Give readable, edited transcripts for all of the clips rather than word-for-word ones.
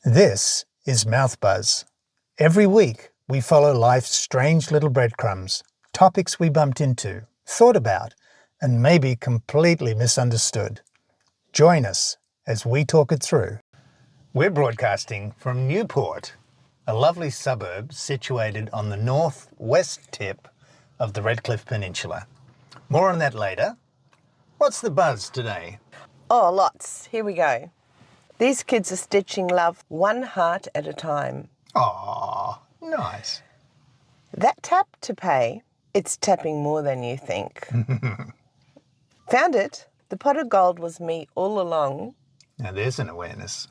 This is Mouthbuzz. Every week, we follow life's strange little breadcrumbs, topics we bumped into, thought about, and maybe completely misunderstood. Join us as we talk it through. We're broadcasting from Newport, a lovely suburb situated on the northwest tip of the Redcliffe Peninsula. More on that later. What's the buzz today? Oh, lots. Here we go. These kids are stitching love one heart at a time. Aww, nice. That tap to pay, it's tapping more than you think. Found it. The pot of gold was me all along. Now there's an awareness.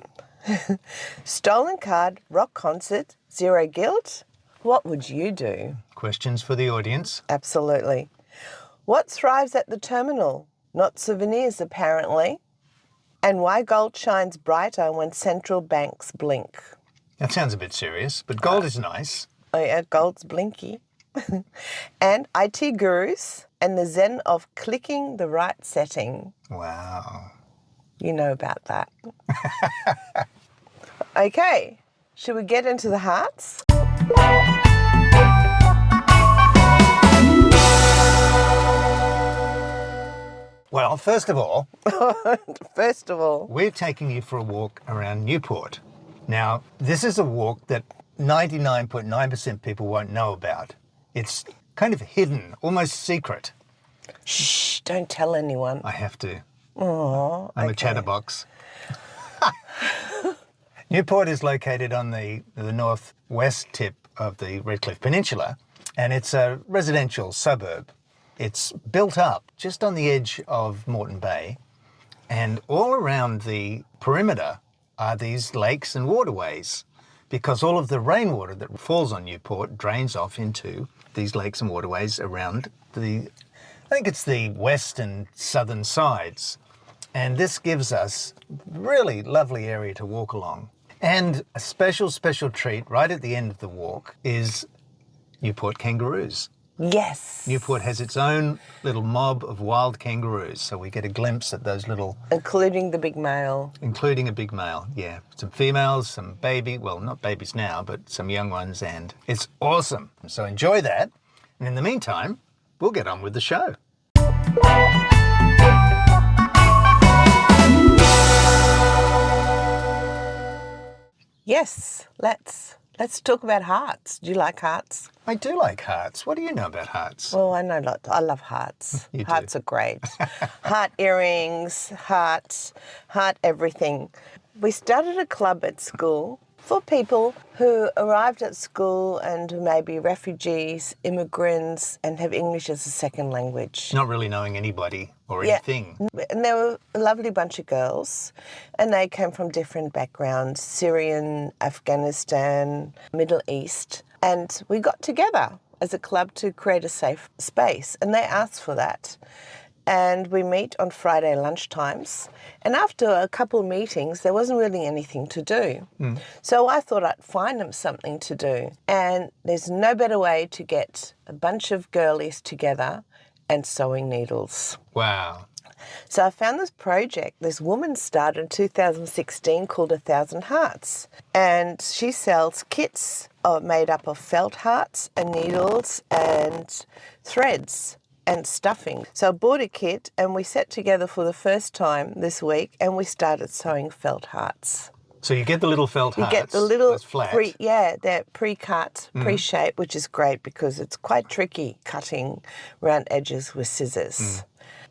Stolen card, rock concert, zero guilt. What would you do? Questions for the audience. Absolutely. What thrives at the terminal? Not souvenirs, apparently. And why gold shines brighter when central banks blink. That sounds a bit serious, but gold is nice. Oh yeah, gold's blinky. And IT gurus and the zen of clicking the right setting. Wow. You know about that. Okay, should we get into the hearts? Well, first of all, we're taking you for a walk around Newport. Now, this is a walk that 99.9% people won't know about. It's kind of hidden, almost secret. Shh, don't tell anyone. I have to. Oh, I'm a chatterbox. Newport is located on the northwest tip of the Redcliffe Peninsula, and it's a residential suburb. It's built up just on the edge of Moreton Bay, and all around the perimeter are these lakes and waterways, because all of the rainwater that falls on Newport drains off into these lakes and waterways around I think it's the west and southern sides. And this gives us a really lovely area to walk along. And a special treat right at the end of the walk is Newport kangaroos. Yes. Newport has its own little mob of wild kangaroos, so we get a glimpse at those little... Including the big male. Including a big male, yeah. Some females, some not babies now, but some young ones, and it's awesome. So enjoy that. And in the meantime, we'll get on with the show. Yes, let's talk about hearts. Do you like hearts? I do like hearts. What do you know about hearts? Well, I know a lot. I love hearts. You do. Hearts are great. Heart earrings, heart everything. We started a club at school for people who arrived at school and who may be refugees, immigrants, and have English as a second language. Not really knowing anybody or anything. And there were a lovely bunch of girls, and they came from different backgrounds, Syrian, Afghanistan, Middle East, and we got together as a club to create a safe space, and they asked for that. And we meet on Friday lunchtimes. And after a couple of meetings, there wasn't really anything to do. So I thought I'd find them something to do. And there's no better way to get a bunch of girlies together and sewing needles. Wow. So I found this project this woman started in 2016 called 1,000 Hearts. And she sells kits made up of felt hearts and needles and threads and stuffing. So I bought a kit and we sat together for the first time this week and we started sewing felt hearts. So you get the little felt hearts. You get the little, that's flat. they're pre-cut, pre-shaped, which is great because it's quite tricky cutting round edges with scissors.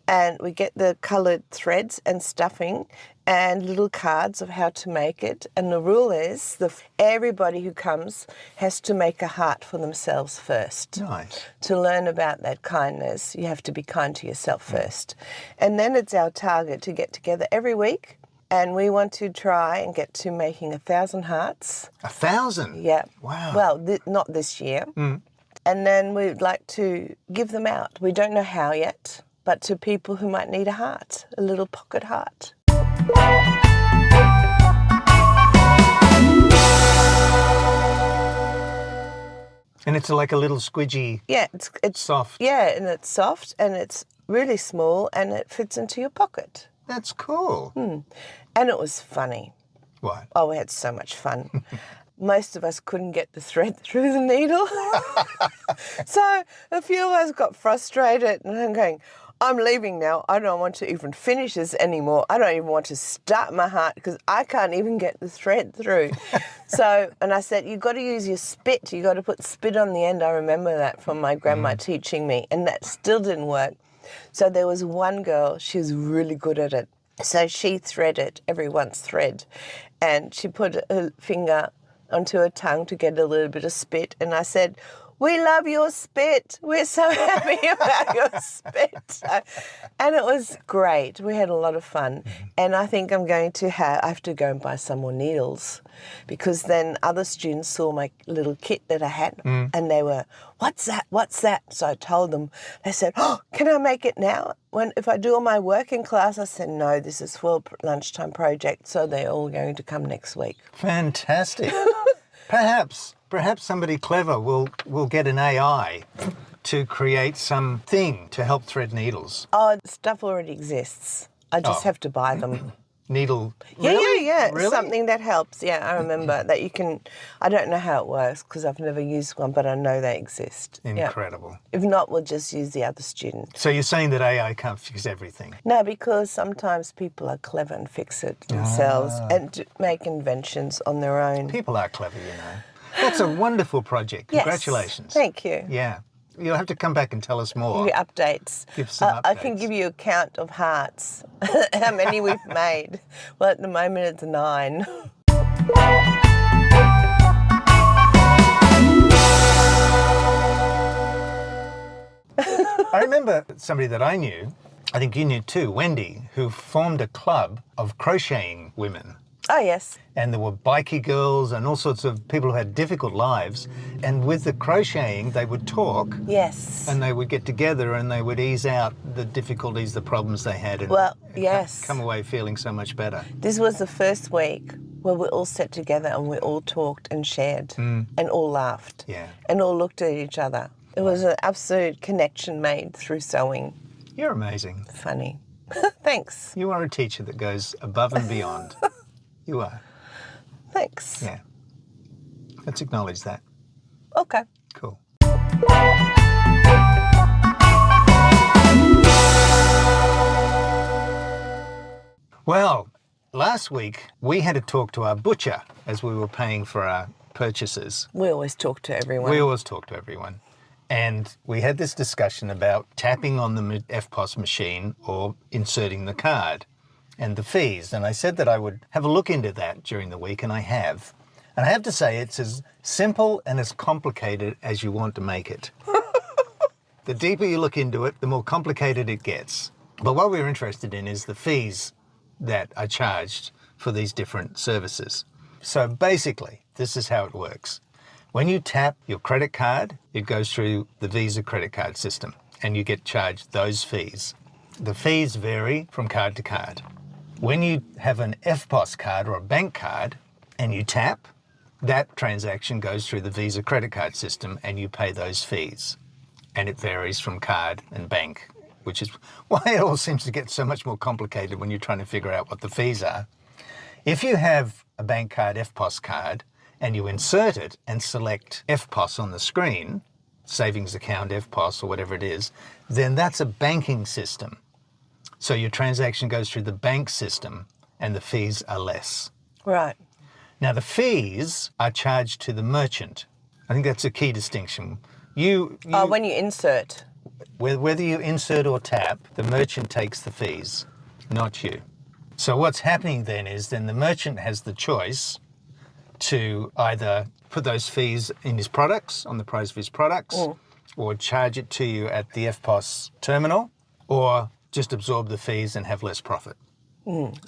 And we get the coloured threads and stuffing and little cards of how to make it. And the rule is everybody who comes has to make a heart for themselves first. Nice. To learn about that kindness, you have to be kind to yourself first. And then it's our target to get together every week. And we want to try and get to making 1,000 hearts. 1,000? Yeah. Wow. Well, not this year. And then we'd like to give them out. We don't know how yet, but to people who might need a heart, a little pocket heart. And it's like a little squidgy, it's soft. Yeah, and it's soft and it's really small and it fits into your pocket. That's cool. And it was funny. What? Oh, we had so much fun. Most of us couldn't get the thread through the needle. So a few of us got frustrated and I'm going, I'm leaving now. I don't want to even finish this anymore. I don't even want to start my heart because I can't even get the thread through. So, and I said, you've got to use your spit. You've got to put spit on the end. I remember that from my grandma teaching me, and that still didn't work. So there was one girl, she was really good at it. So she threaded everyone's thread and she put her finger onto her tongue to get a little bit of spit. And I said, we love your spit. We're so happy about your spit. And it was great. We had a lot of fun. And I think I have to go and buy some more needles because then other students saw my little kit that I had and they were, what's that? What's that? So I told them, they said, oh, can I make it now? If I do all my work in class, I said, no, this is for a lunchtime project. So they're all going to come next week. Fantastic. Perhaps somebody clever will get an AI to create something to help thread needles. Oh, stuff already exists. I just have to buy them. Needle? Yeah, Really? yeah. Really? Something that helps. Yeah, I remember that you can. I don't know how it works because I've never used one, but I know they exist. Incredible. Yeah. If not, we'll just use the other student. So you're saying that AI can't fix everything? No, because sometimes people are clever and fix it themselves and make inventions on their own. People are clever, you know. That's a wonderful project. Yes. Congratulations. Thank you. Yeah. You'll have to come back and tell us more. Give you updates. Give some updates. I can give you a count of hearts, how many we've made. Well, at the moment it's 9. I remember somebody that I knew, I think you knew too, Wendy, who formed a club of crocheting women. Oh, yes. And there were bikie girls and all sorts of people who had difficult lives. And with the crocheting, they would talk. Yes. And they would get together and they would ease out the difficulties, the problems they had. And, yes. Come away feeling so much better. This was the first week where we all sat together and we all talked and shared and all laughed. Yeah. And all looked at each other. It was an absolute connection made through sewing. You're amazing. Funny. Thanks. You are a teacher that goes above and beyond. You are. Thanks. Yeah. Let's acknowledge that. Okay. Cool. Well, last week we had to talk to our butcher as we were paying for our purchases. We always talk to everyone. We always talk to everyone. And we had this discussion about tapping on the FPOS machine or inserting the card and the fees. And I said that I would have a look into that during the week, and I have. And I have to say it's as simple and as complicated as you want to make it. The deeper you look into it, the more complicated it gets. But what we're interested in is the fees that are charged for these different services. So basically, this is how it works. When you tap your credit card, it goes through the Visa credit card system and you get charged those fees. The fees vary from card to card. When you have an FPOS card or a bank card and you tap, that transaction goes through the Visa credit card system and you pay those fees. And it varies from card and bank, which is why it all seems to get so much more complicated when you're trying to figure out what the fees are. If you have a bank card, FPOS card, and you insert it and select FPOS on the screen, savings account, FPOS, or whatever it is, then that's a banking system. So your transaction goes through the bank system and the fees are less. Right. Now the fees are charged to the merchant. I think that's a key distinction. When you insert. Whether you insert or tap, the merchant takes the fees, not you. So what's happening then is the merchant has the choice to either put those fees in his products, on the price of his products, or charge it to you at the FPOS terminal, or just absorb the fees and have less profit.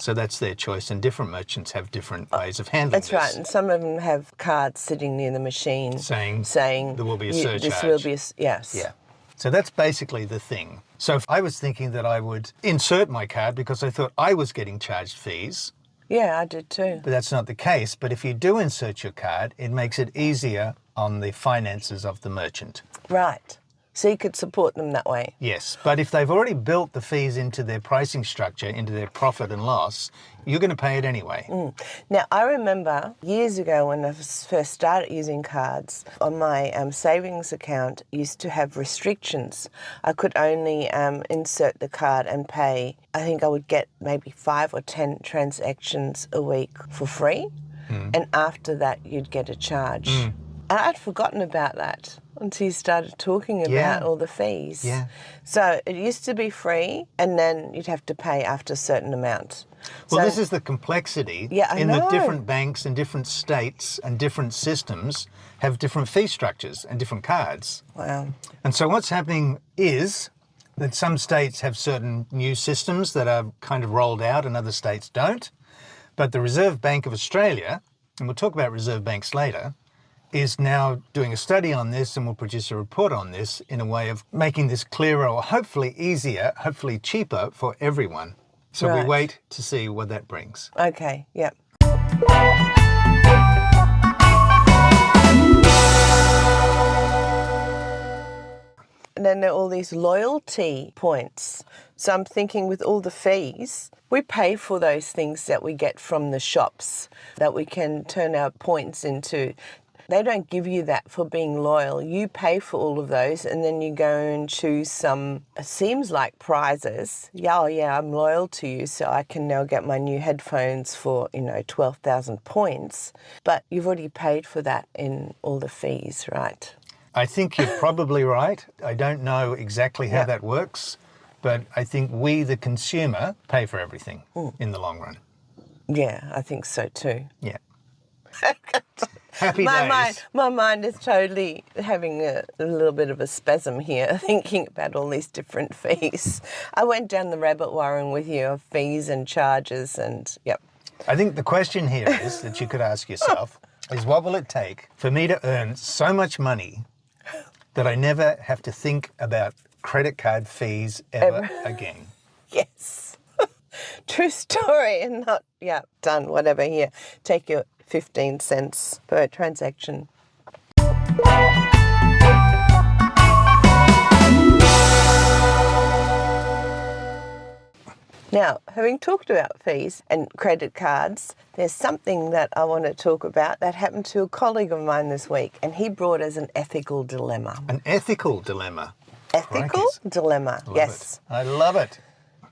So that's their choice, and different merchants have different ways of handling this. That's right, and some of them have cards sitting near the machine saying there will be a surcharge. This will be yes. Yeah. So that's basically the thing. So I was thinking that I would insert my card because I thought I was getting charged fees. Yeah, I did too. But that's not the case. But if you do insert your card, it makes it easier on the finances of the merchant. Right. So you could support them that way. Yes, but if they've already built the fees into their pricing structure, into their profit and loss, you're going to pay it anyway. Now, I remember years ago when I first started using cards, on my savings account used to have restrictions. I could only insert the card and pay. I think I would get maybe 5 or 10 transactions a week for free. And after that, you'd get a charge. And I'd forgotten about that until you started talking about all the fees. Yeah. So it used to be free, and then you'd have to pay after a certain amount. Well, So- this is the complexity I in that know. different banks and different states and different systems have different fee structures and different cards. Wow. And so what's happening is that some states have certain new systems that are kind of rolled out and other states don't. But the Reserve Bank of Australia, and we'll talk about Reserve Banks later, is now doing a study on this and will produce a report on this in a way of making this clearer or hopefully easier, hopefully cheaper for everyone. So we Right. wait to see what that brings. Okay, yep. And then there are all these loyalty points. So I'm thinking with all the fees, we pay for those things that we get from the shops that we can turn our points into. They don't give you that for being loyal. You pay for all of those and then you go and choose some, it seems like prizes. Yeah, oh yeah, I'm loyal to you, so I can now get my new headphones for, 12,000 points. But you've already paid for that in all the fees, right? I think you're probably right. I don't know exactly how that works, but I think we, the consumer, pay for everything in the long run. Yeah, I think so too. Yeah. Happy My days. mind is totally having a little bit of a spasm here, thinking about all these different fees. I went down the rabbit warren with you of fees and charges and, yep. I think the question here is that you could ask yourself is what will it take for me to earn so much money that I never have to think about credit card fees ever again? Yes. True story and not, done, whatever, here. Take your 15 cents per transaction. Now, having talked about fees and credit cards, there's something that I want to talk about that happened to a colleague of mine this week, and he brought us an ethical dilemma. An ethical dilemma. Ethical Crikey. dilemma, Love yes. it. I love it.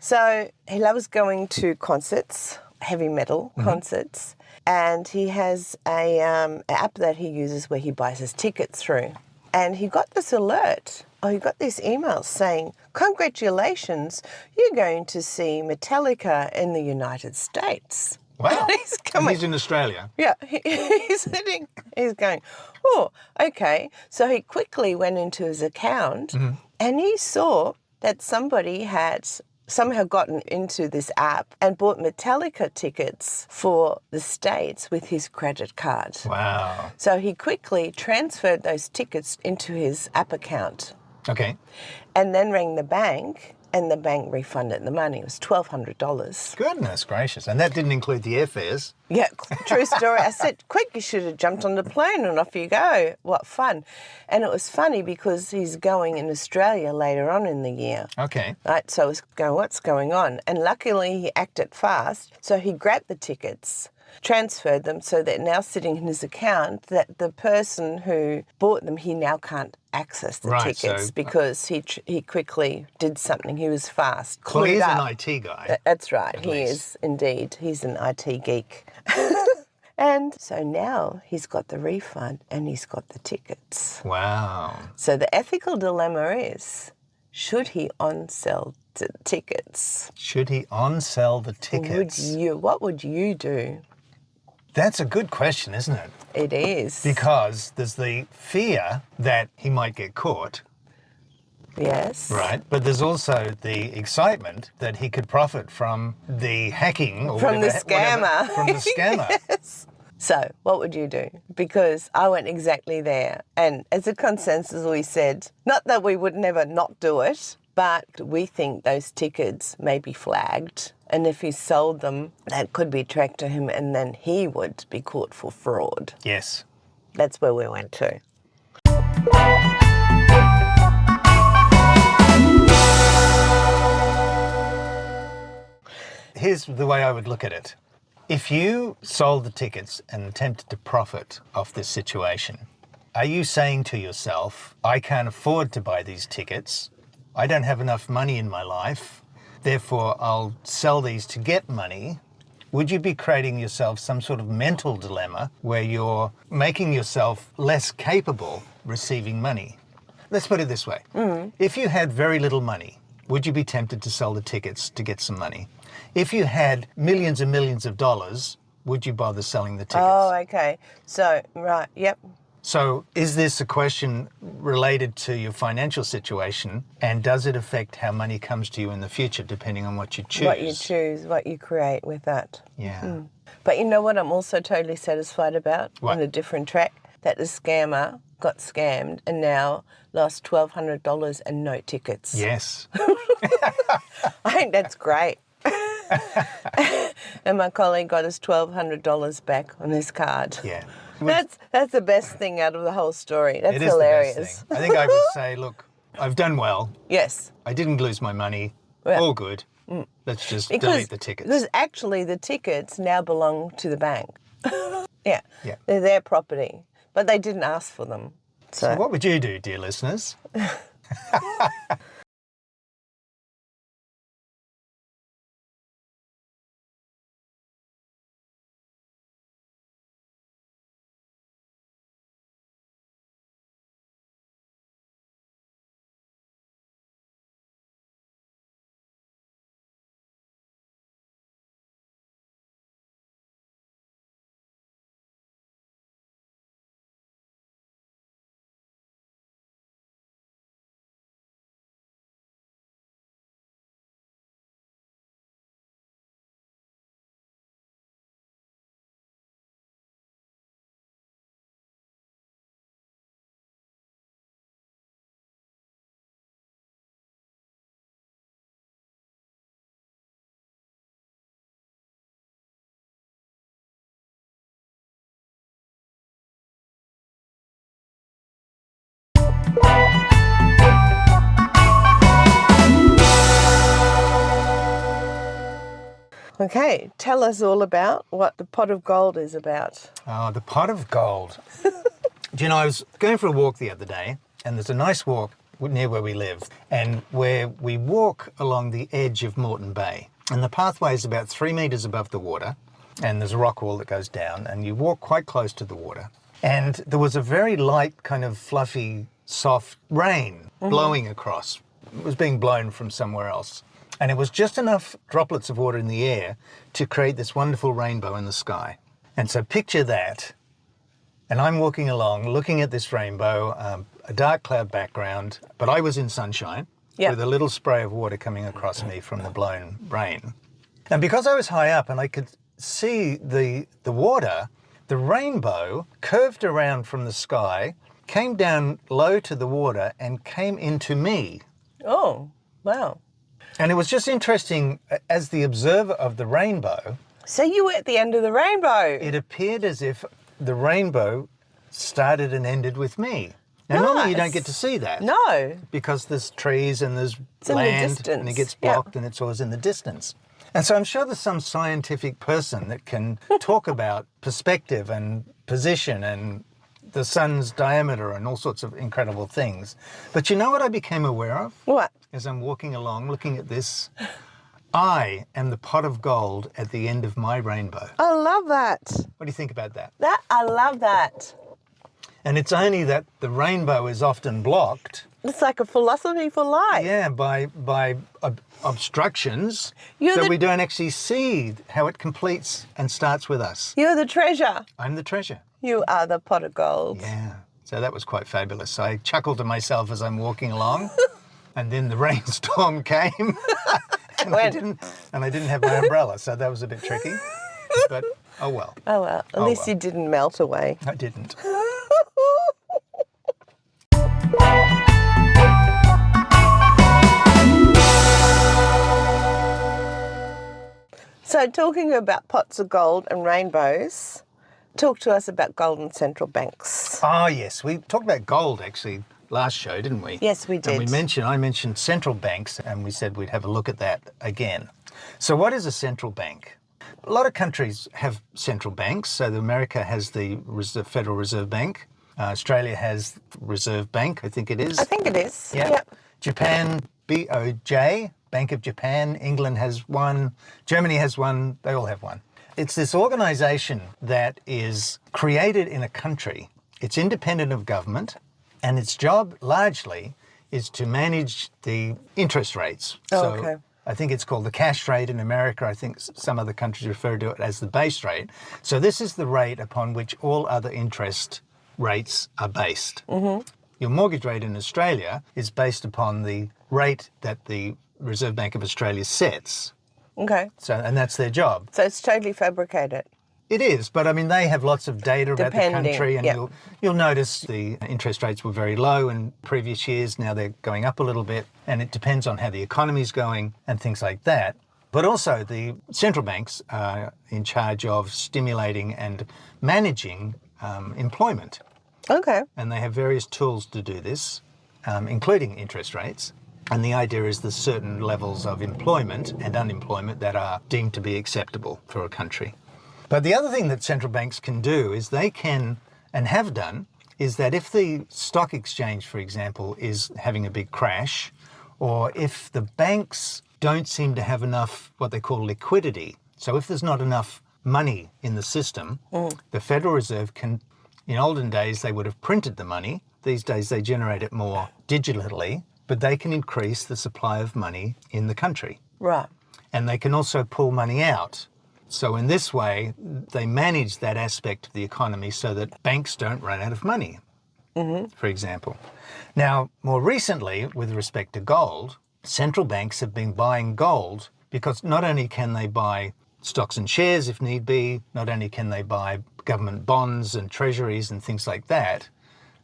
So he loves going to concerts, heavy metal concerts, and he has an app that he uses where he buys his tickets through. And he got this alert, he got this email saying, congratulations, you're going to see Metallica in the United States. Wow. He's And coming. he's in Australia. Yeah, he's going, oh, okay. So he quickly went into his account and he saw that somebody had somehow gotten into this app and bought Metallica tickets for the States with his credit card. Wow. So he quickly transferred those tickets into his app account Okay. and then rang the bank, and the bank refunded the money. It was $1,200. Goodness gracious. And that didn't include the airfares. Yeah, true story. I said, quick, you should have jumped on the plane and off you go. What fun. And it was funny because he's going in Australia later on in the year. Okay. Right, so I was going, what's going on? And luckily he acted fast. So he grabbed the tickets, transferred them, so they're now sitting in his account that the person who bought them, he now can't access the Right, tickets so- because he quickly did something. He was fast. Well, clued he's up. an IT guy. That's right. at He least. is indeed. He's an IT geek. And so now he's got the refund and he's got the tickets. Wow. So the ethical dilemma is, should he on-sell the tickets? Should he on-sell the tickets? What would you do? That's a good question, isn't it? It is. Because there's the fear that he might get caught, Yes. right? But there's also the excitement that he could profit from the hacking or From the whatever- scammer. From the scammer. Yes. So what would you do? Because I went exactly there. And as a consensus, we said, not that we would never not do it, but we think those tickets may be flagged. And if he sold them, that could be tracked to him and then he would be caught for fraud. Yes. That's where we went to. here's the way I would look at it. If you sold the tickets and attempted to profit off this situation, are you saying to yourself, I can't afford to buy these tickets, I don't have enough money in my life, therefore I'll sell these to get money? Would you be creating yourself some sort of mental dilemma where you're making yourself less capable receiving money? Let's put it this way. If you had very little money, would you be tempted to sell the tickets to get some money? If you had millions and millions of dollars, would you bother selling the tickets? Oh, okay. So, right, yep. So is this a question related to your financial situation, and does it affect how money comes to you in the future depending on what you choose? What you choose, what you create with that. Yeah. But you know what I'm also totally satisfied about? What? On a different track? That the scammer got scammed and now lost $1,200 and no tickets. Yes. I think that's great. And my colleague got his $1,200 back on his card. Yeah. That's the best thing out of the whole story. That's It is hilarious. the best thing. I think I would say, look, I've done well. Yes. I didn't lose my money. Yeah. All good. Let's just delete the tickets. Because actually the tickets now belong to the bank. Yeah. Yeah. They're their property. But they didn't ask for them. So what would you do, dear listeners? Okay, tell us all about what the pot of gold is about. Oh, the pot of gold. Do you know, I was going for a walk the other day, and there's a nice walk near where we live, and where we walk along the edge of Moreton Bay. And the pathway is about 3 metres above the water, and there's a rock wall that goes down, and you walk quite close to the water. And there was a very light, kind of fluffy, soft rain blowing across. It was being blown from somewhere else. And it was just enough droplets of water in the air to create this wonderful rainbow in the sky. And so picture that. And I'm walking along, looking at this rainbow, a dark cloud background, but I was in sunshine with a little spray of water coming across me from the blown rain. And because I was high up and I could see the water, the rainbow curved around from the sky, came down low to the water and came into me. Oh, wow. And it was just interesting, as the observer of the rainbow. So you were at the end of the rainbow. It appeared as if the rainbow started and ended with me. Now, normally you don't get to see that. No. Because there's trees and there's It's in the land distance. and it gets blocked and it's always in the distance. And so I'm sure there's some scientific person that can talk about perspective and position and the sun's diameter and all sorts of incredible things. But you know what I became aware of? What? As I'm walking along looking at this, I am the pot of gold at the end of my rainbow. I love that. What do you think about that? I love that. And it's only that the rainbow is often blocked. It's like a philosophy for life. Yeah, by obstructions You're that the- we don't actually see how it completes and starts with us. You're the treasure. I'm the treasure. You are the pot of gold. Yeah. So that was quite fabulous. I chuckled to myself as I'm walking along, and then the rainstorm came, and I didn't have my umbrella, so that was a bit tricky. But oh well. Oh, well. At least you didn't melt away. I didn't. So talking about pots of gold and rainbows, talk to us about golden central banks. Oh yes, we talked about gold actually last show, didn't we? Yes, we did. And I mentioned central banks, and we said we'd have a look at that again. So what is a central bank? A lot of countries have central banks. So America has the Federal Reserve Bank. Australia has Reserve Bank, I think it is. I think it is. Yeah. Yep. Japan, BOJ, Bank of Japan. England has one. Germany has one. They all have one. It's this organisation that is created in a country. It's independent of government, and its job largely is to manage the interest rates. Oh, okay. I think it's called the cash rate in America. I think some other countries refer to it as the base rate. So this is the rate upon which all other interest rates are based. Mm-hmm. Your mortgage rate in Australia is based upon the rate that the Reserve Bank of Australia sets. Okay. And that's their job. So it's totally fabricated. It is, but I mean, they have lots of data about the country, and yep. you'll notice the interest rates were very low in previous years. Now they're going up a little bit, and it depends on how the economy's going and things like that. But also the central banks are in charge of stimulating and managing employment. Okay. And they have various tools to do this, including interest rates. And the idea is there's certain levels of employment and unemployment that are deemed to be acceptable for a country. But the other thing that central banks can do is they can, and have done, is that if the stock exchange, for example, is having a big crash, or if the banks don't seem to have enough what they call liquidity, so if there's not enough money in the system, the Federal Reserve can, in olden days, they would have printed the money. These days, they generate it more digitally, but they can increase the supply of money in the country. Right. And they can also pull money out. So in this way, they manage that aspect of the economy so that banks don't run out of money, for example. Now, more recently, with respect to gold, central banks have been buying gold because not only can they buy stocks and shares if need be, not only can they buy government bonds and treasuries and things like that,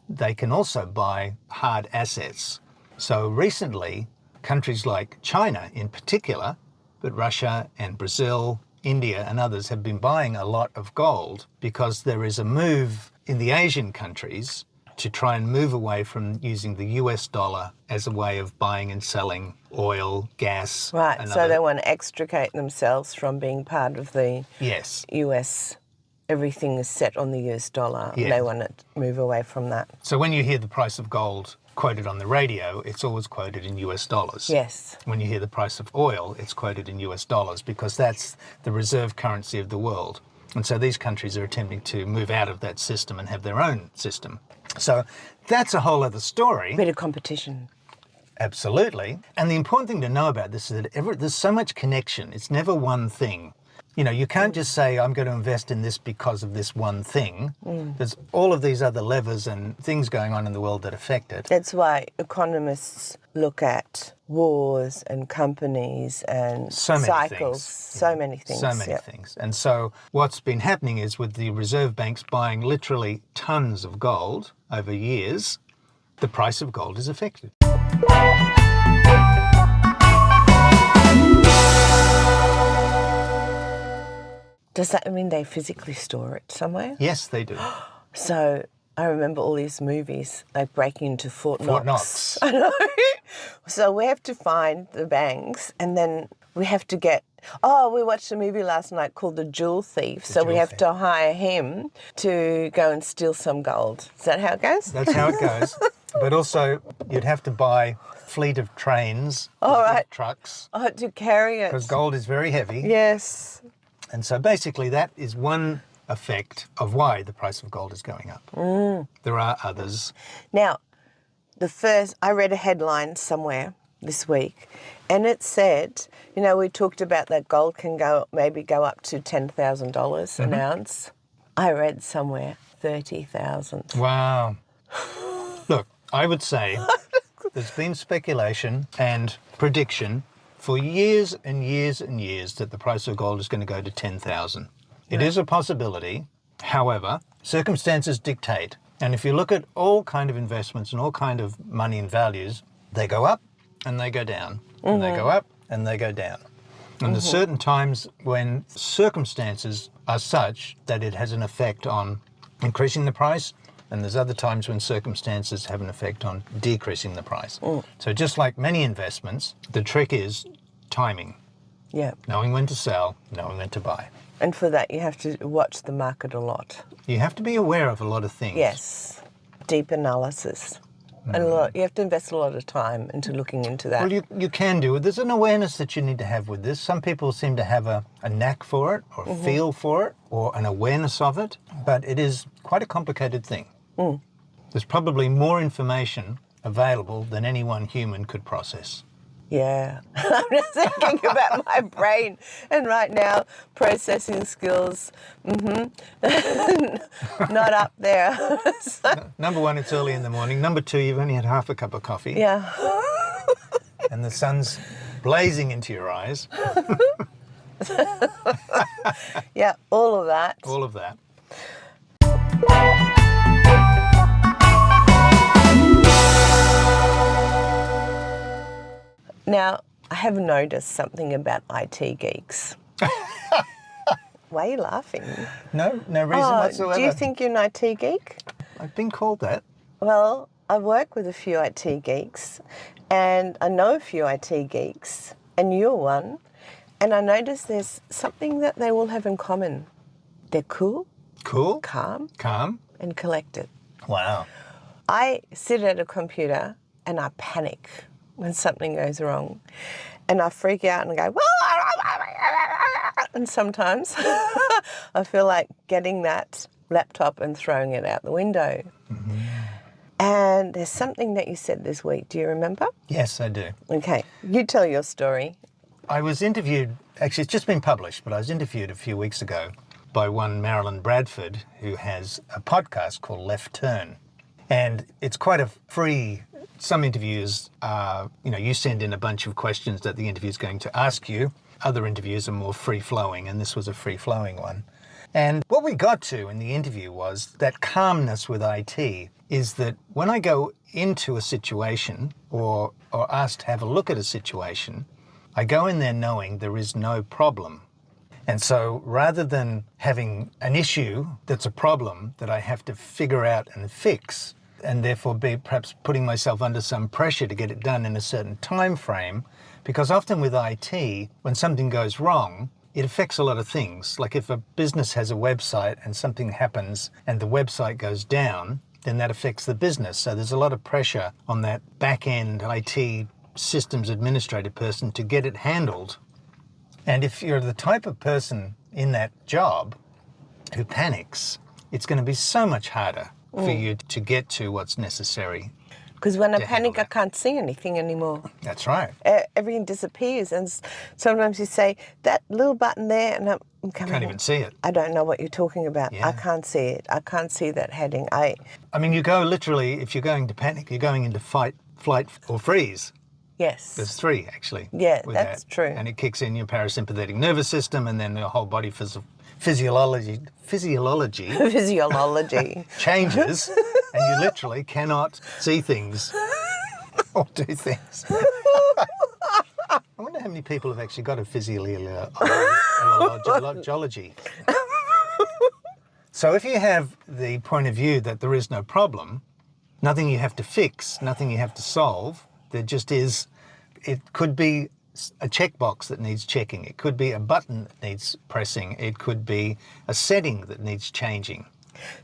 they can also buy hard assets. So recently, countries like China in particular, but Russia and Brazil, India and others have been buying a lot of gold because there is a move in the Asian countries to try and move away from using the US dollar as a way of buying and selling oil, gas. Right, so they want to extricate themselves from being part of the US. Everything is set on the US dollar. Yeah. And they want to move away from that. So when you hear the price of gold quoted on the radio, it's always quoted in US dollars. Yes. When you hear the price of oil, it's quoted in US dollars because that's the reserve currency of the world. And so these countries are attempting to move out of that system and have their own system. So that's a whole other story. Bit of competition. Absolutely. And the important thing to know about this is that there's so much connection. It's never one thing. You know, you can't just say, I'm going to invest in this because of this one thing. There's all of these other levers and things going on in the world that affect it. That's why economists look at wars and companies and cycles. So many things. So many things. And so what's been happening is with the reserve banks buying literally tons of gold over years, the price of gold is affected. Does that mean they physically store it somewhere? Yes, they do. So I remember all these movies, like breaking into Fort Knox. I know. So we have to find the banks and then we have to get... Oh, we watched a movie last night called The Jewel Thief. So we have to hire him to go and steal some gold. Is that how it goes? That's how it goes. But also you'd have to buy a fleet of trains, trucks. Oh, to carry it. Because gold is very heavy. Yes. And so basically that is one effect of why the price of gold is going up. There are others. Now, I read a headline somewhere this week and it said, you know, we talked about that gold can maybe go up to $10,000 an ounce. I read somewhere 30,000. Wow. Look, I would say there's been speculation and prediction for years and years and years that the price of gold is going to go to 10,000. It is a possibility. However, circumstances dictate. And if you look at all kind of investments and all kind of money and values, they go up and they go down. And they go up and they go down. And there's certain times when circumstances are such that it has an effect on increasing the price, and there's other times when circumstances have an effect on decreasing the price. So just like many investments, the trick is timing. Yeah. Knowing when to sell, knowing when to buy. And for that, you have to watch the market a lot. You have to be aware of a lot of things. Yes. Deep analysis. And you have to invest a lot of time into looking into that. Well, you can do it. There's an awareness that you need to have with this. Some people seem to have a knack for it, or a feel for it, or an awareness of it, but it is quite a complicated thing. There's probably more information available than any one human could process. Yeah. I'm just thinking about my brain. And right now, processing skills, not up there. Number one, it's early in the morning. Number two, you've only had half a cup of coffee. Yeah. And the sun's blazing into your eyes. Yeah, all of that. All of that. Now, I have noticed something about IT geeks. Why are you laughing? No reason whatsoever. Do you think you're an IT geek? I've been called that. Well, I work with a few IT geeks, and I know a few IT geeks, and you're one, and I notice there's something that they all have in common. They're cool, Cool. calm, Calm. and collected. Wow. I sit at a computer and I panic when something goes wrong, and I freak out and go, and sometimes I feel like getting that laptop and throwing it out the window. And there's something that you said this week. Do you remember? Yes, I do. Okay, you tell your story. I was interviewed, actually it's just been published, but I was interviewed a few weeks ago by one Marilyn Bradford, who has a podcast called Left Turn. And it's quite a free, some interviews are, you send in a bunch of questions that the interview's going to ask you. Other interviews are more free-flowing, and this was a free-flowing one. And what we got to in the interview was that calmness with IT is that when I go into a situation or asked to have a look at a situation, I go in there knowing there is no problem. And so rather than having an issue that's a problem that I have to figure out and fix, and therefore be perhaps putting myself under some pressure to get it done in a certain time frame, because often with IT, when something goes wrong, it affects a lot of things. Like if a business has a website and something happens and the website goes down, then that affects the business. So there's a lot of pressure on that back-end IT systems administrative person to get it handled. And if you're the type of person in that job who panics, it's going to be so much harder for you to get to what's necessary. Because when I panic, I can't see anything anymore. That's right. Everything disappears. And sometimes you say, that little button there, and I'm coming. Can't even see it. I don't know what you're talking about. Yeah. I can't see it. I can't see that heading. I mean, you go literally, if you're going to panic, you're going into fight, flight, or freeze. Yes. There's three, actually. Yeah, with that's that. true. And it kicks in your parasympathetic nervous system, and then your whole body physiology changes, and you literally cannot see things or do things. I wonder how many people have actually got a physiology. So if you have the point of view that there is no problem, nothing you have to fix, nothing you have to solve, there just is, it could be a checkbox that needs checking. It could be a button that needs pressing. It could be a setting that needs changing.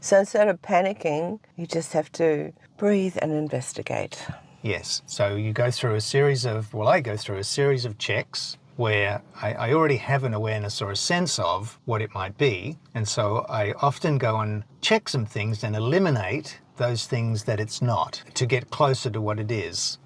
So instead of panicking, you just have to breathe and investigate. Yes. So you go through I go through a series of checks where I already have an awareness or a sense of what it might be. And so I often go and check some things and eliminate those things that it's not to get closer to what it is.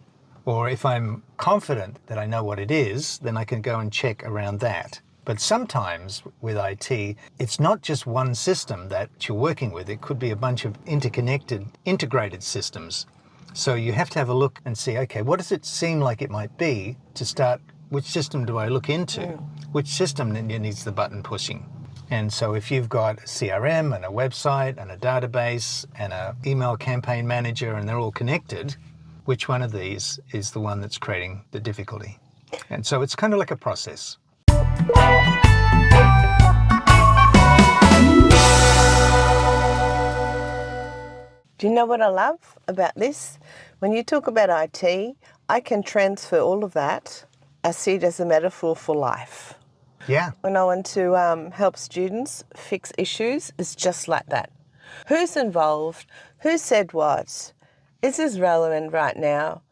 Or if I'm confident that I know what it is, then I can go and check around that. But sometimes with IT, it's not just one system that you're working with. It could be a bunch of integrated systems. So you have to have a look and see, okay, what does it seem like it might be to start, which system do I look into? Which system needs the button pushing? And so if you've got a CRM and a website and a database and an email campaign manager and they're all connected, which one of these is the one that's creating the difficulty? And so it's kind of like a process. Do you know what I love about this? When you talk about IT, I can transfer all of that I see it as a metaphor for life. Yeah. When I want to help students fix issues, it's just like that. Who's involved? Who said what? Is this relevant right now?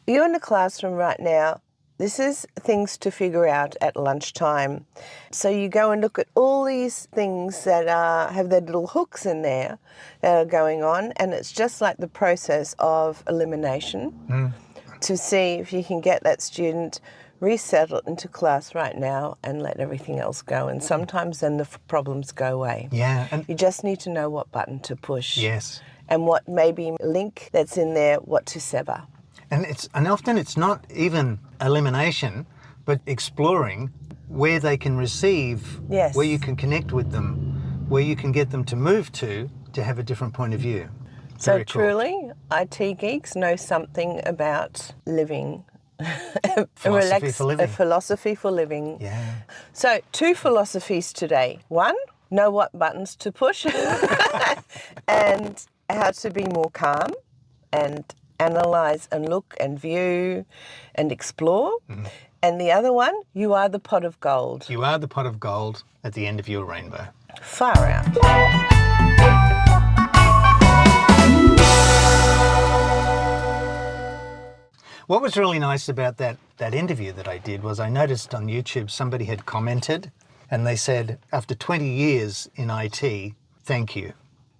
You're in the classroom right now. This is things to figure out at lunchtime. So you go and look at all these things that have their little hooks in there that are going on, and it's just like the process of elimination to see if you can get that student resettle into class right now and let everything else go. And sometimes then the problems go away. Yeah. And You just need to know what button to push. yes. And what maybe link that's in there, what to sever. And often it's not even elimination, but exploring where they can receive, Yes. where you can connect with them, where you can get them to move to have a different point of view. So Very cool. truly, IT geeks know something about living. Philosophy for living. A philosophy for living. Yeah. So 2 philosophies today. 1, know what buttons to push and how to be more calm and analyse and look and view and explore. And the other one, you are the pot of gold. You are the pot of gold at the end of your rainbow. Far out. What was really nice about that interview that I did was I noticed on YouTube somebody had commented and they said, after 20 years in IT, thank you.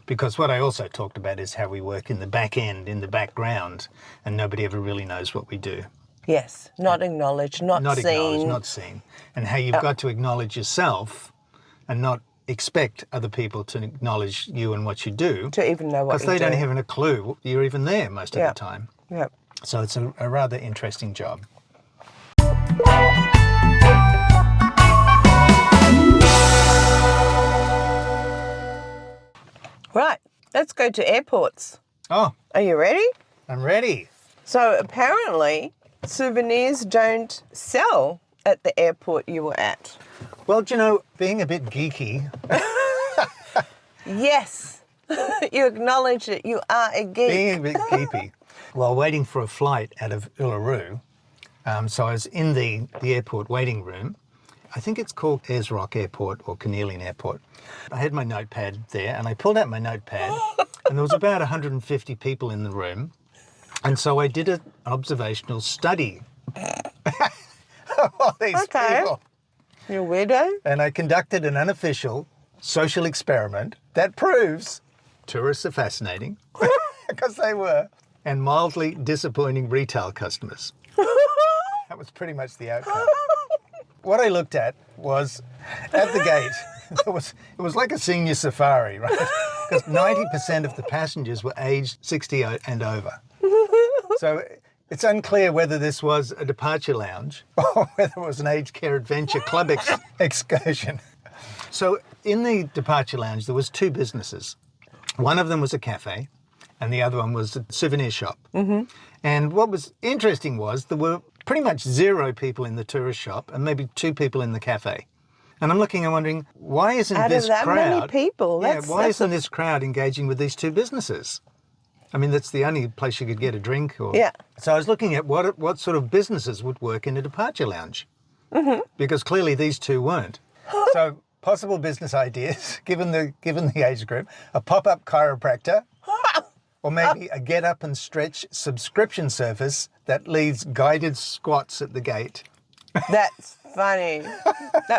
Because what I also talked about is how we work in the back end, in the background, and nobody ever really knows what we do. Yes, not acknowledged, not seen. Acknowledged, not seen. And how you've got to acknowledge yourself and not expect other people to acknowledge you and what you do. To even know what Because they don't have a clue you're even there most of the time. Yeah. So it's a rather interesting job. Right, let's go to airports. Oh, Are you ready? I'm ready. So apparently, souvenirs don't sell at the airport you were at. Well, do you know, being a bit geeky, Yes, you acknowledge it. You are a geek. being a bit geeky, while waiting for a flight out of Uluru, so I was in the airport waiting room. I think it's called Ayers Rock Airport or Carnelian Airport. I had my notepad there and I pulled out my notepad and there was about 150 people in the room. And so I did an observational study of all these people. You weirdo. And I conducted an unofficial social experiment that proves tourists are fascinating, because they were, and mildly disappointing retail customers. That was pretty much the outcome. What I looked at was, at the gate, it was like a senior safari, right? Because 90% of the passengers were aged 60 and over. So it's unclear whether this was a departure lounge or whether it was an aged care adventure club excursion. So in the departure lounge, there was 2 businesses. One of them was a cafe and the other one was a souvenir shop. Mm-hmm. And what was interesting was there were pretty much 0 people in the tourist shop and maybe 2 people in the cafe. And I'm looking and wondering, why isn't this crowd... Out of that many people? Why isn't this crowd engaging with these 2 businesses? I mean, that's the only place you could get a drink. Yeah. So I was looking at what sort of businesses would work in a departure lounge. Mm-hmm. Because clearly these 2 weren't. So possible business ideas, given the age group, a pop-up chiropractor, or maybe a get up and stretch subscription service that leads guided squats at the gate. That's funny.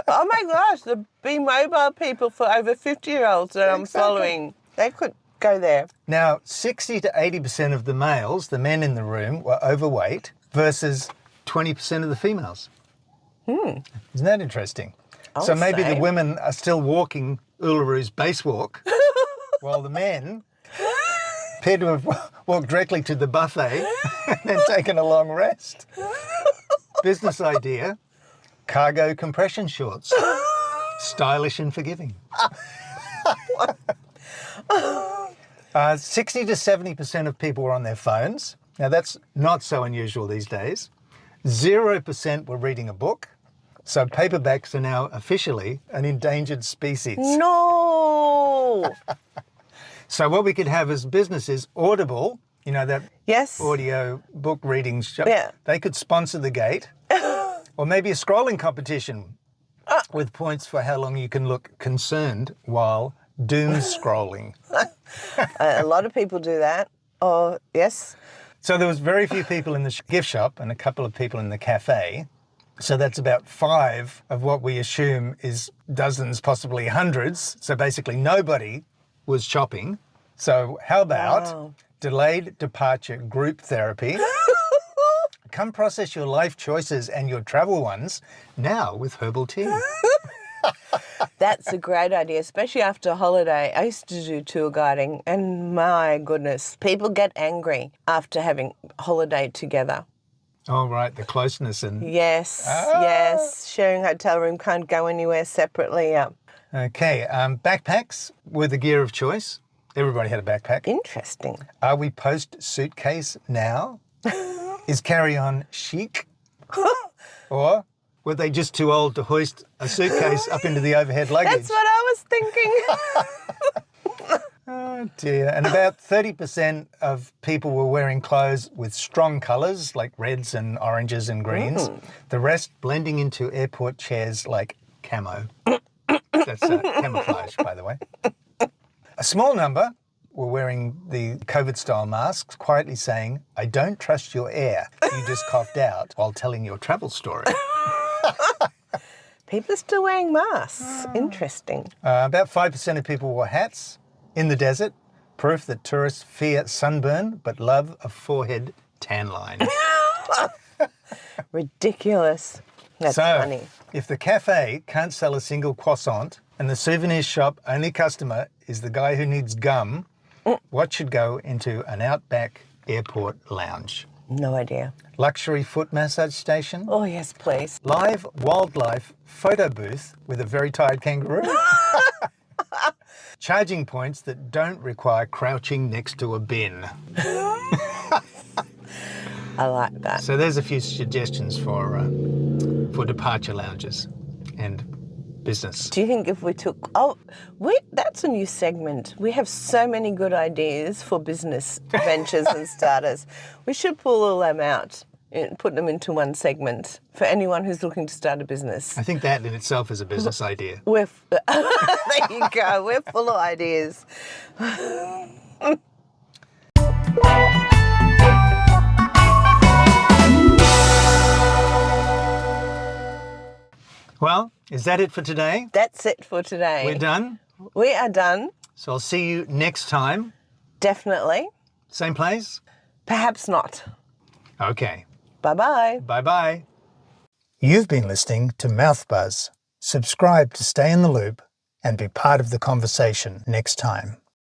Oh my gosh, the Be Mobile people for over 50-year-olds that I'm following, they could go there. Now, 60 to 80% of the males, the men in the room, were overweight versus 20% of the females. Isn't that interesting? So maybe the women are still walking Uluru's base walk, while the men appear to have walked directly to the buffet and then taken a long rest. Business idea, cargo compression shorts. Stylish and forgiving. 60 to 70% of people were on their phones. Now that's not so unusual these days. 0% were reading a book. So paperbacks are now officially an endangered species. No! So what we could have as businesses, Audible, you know, that Yes. audio book reading show, Yeah. they could sponsor the gate Or maybe a scrolling competition with points for how long you can look concerned while doom scrolling. A lot of people do that. Oh, yes. So there was very few people in the gift shop and a couple of people in the cafe. So that's about 5 of what we assume is dozens, possibly hundreds. So basically nobody was shopping. So how about delayed departure group therapy? Come process your life choices and your travel ones now with herbal tea. That's a great idea, especially after a holiday. I used to do tour guiding, and my goodness, people get angry after having a holiday together. Oh, right, the closeness and... Yes, yes. Sharing a hotel room, can't go anywhere separately. Yeah. Okay, backpacks were the gear of choice. Everybody had a backpack. Interesting. Are we post-suitcase now? Is carry-on chic? Or were they just too old to hoist a suitcase up into the overhead luggage? That's what I was thinking. Oh dear. And about 30% of people were wearing clothes with strong colours like reds and oranges and greens. The rest blending into airport chairs like camo. That's camouflage, by the way. A small number were wearing the COVID-style masks, quietly saying, "I don't trust your air. You just coughed out," while telling your travel story. People are still wearing masks. Interesting. About 5% of people wore hats in the desert, proof that tourists fear sunburn but love a forehead tan line. Ridiculous. That's funny. If the cafe can't sell a single croissant and the souvenir shop only customer is the guy who needs gum, what should go into an outback airport lounge? No idea. Luxury foot massage station? Oh, yes, please. Live wildlife photo booth with a very tired kangaroo? Charging points that don't require crouching next to a bin. I like that. So there's a few suggestions for departure lounges and business. Do you think if we took... that's a new segment. We have so many good ideas for business ventures and starters. We should pull all them out and put them into one segment for anyone who's looking to start a business. I think that in itself is a business idea. There you go. We're full of ideas. Well, is that it for today? That's it for today. We're done? We are done. So I'll see you next time. Definitely. Same place? Perhaps not. Okay. Bye-bye. Bye-bye. You've been listening to Mouthbuzz. Subscribe to stay in the loop and be part of the conversation next time.